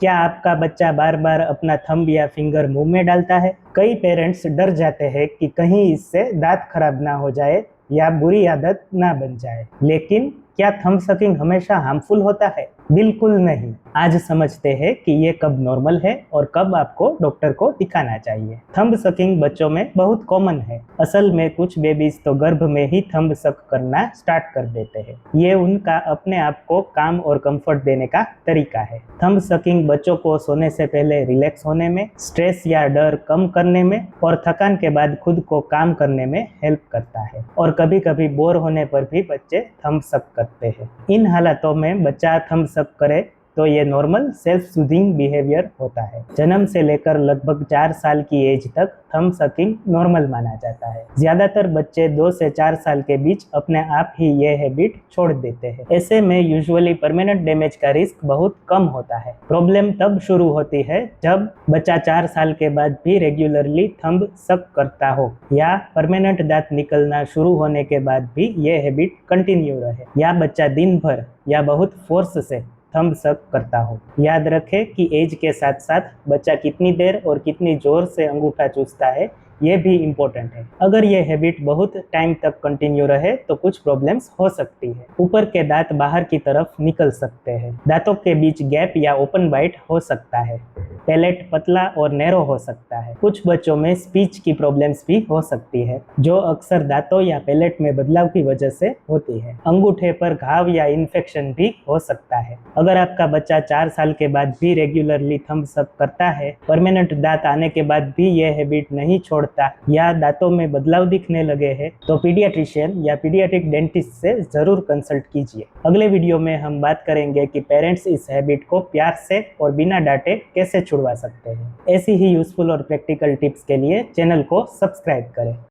क्या आपका बच्चा बार बार अपना थंब या फिंगर मुंह में डालता है? कई पेरेंट्स डर जाते हैं कि कहीं इससे दांत खराब ना हो जाए या बुरी आदत ना बन जाए। लेकिन क्या थंब सकिंग हमेशा हार्मफुल होता है? बिल्कुल नहीं। आज समझते हैं कि ये कब नॉर्मल है और कब आपको डॉक्टर को दिखाना चाहिए। थंब सकिंग बच्चों में बहुत कॉमन है। असल में कुछ बेबीज तो गर्भ में ही थंब सक करना स्टार्ट कर देते हैं। ये उनका अपने आप को काम और कंफर्ट देने का तरीका है। थंब सकिंग बच्चों को सोने से पहले रिलैक्स होने में, स्ट्रेस या डर कम करने में और थकान के बाद खुद को काम करने में हेल्प करता है। और कभी कभी बोर होने पर भी बच्चे थंब सक करते हैं। इन हालातों में बच्चा थंब सक करे तो ये नॉर्मल सेल्फ सूदिंग बिहेवियर होता है। जन्म से लेकर लगभग 4 साल की एज तक थंब सकिंग नॉर्मल माना जाता है। ज्यादातर बच्चे 2 से 4 साल के बीच अपने आप ही ये हैबिट छोड़ देते हैं। ऐसे में यूजुअली परमानेंट डैमेज का रिस्क बहुत कम होता है। प्रॉब्लम तब शुरू होती है जब बच्चा 4 साल के बाद भी रेगुलरली थंब सक करता हो या परमानेंट दांत निकलना शुरू होने के बाद भी ये हैबिट कंटिन्यू रहे, या बच्चा दिन भर या बहुत फोर्स से थंब सक करता हो। याद रखें कि एज के साथ साथ बच्चा कितनी देर और कितनी जोर से अंगूठा चूसता है ये भी इम्पोर्टेंट है। अगर ये हैबिट बहुत टाइम तक कंटिन्यू रहे तो कुछ प्रॉब्लम्स हो सकती है। ऊपर के दांत बाहर की तरफ निकल सकते हैं। दांतों के बीच गैप या ओपन बाइट हो सकता है। पैलेट पतला और नैरो हो सकता है। कुछ बच्चों में स्पीच की प्रॉब्लम्स भी हो सकती है, जो अक्सर दांतों या पैलेट में बदलाव की वजह से होती है। अंगूठे पर घाव या इन्फेक्शन भी हो सकता है। अगर आपका बच्चा 4 साल के बाद भी रेगुलरली थंब सक करता है, परमानेंट दांत आने के बाद भी यह हैबिट नहीं छोड़ता या दांतों में बदलाव दिखने लगे हैं, तो पीडियाट्रिशियन या पीडियाट्रिक डेंटिस्ट से जरूर कंसल्ट कीजिए। अगले वीडियो में हम बात करेंगे कि पेरेंट्स इस हैबिट को प्यार से और बिना डांटे कैसे छुड़वा सकते हैं। ऐसी ही यूजफुल और प्रैक्टिकल टिप्स के लिए चैनल को सब्सक्राइब करें।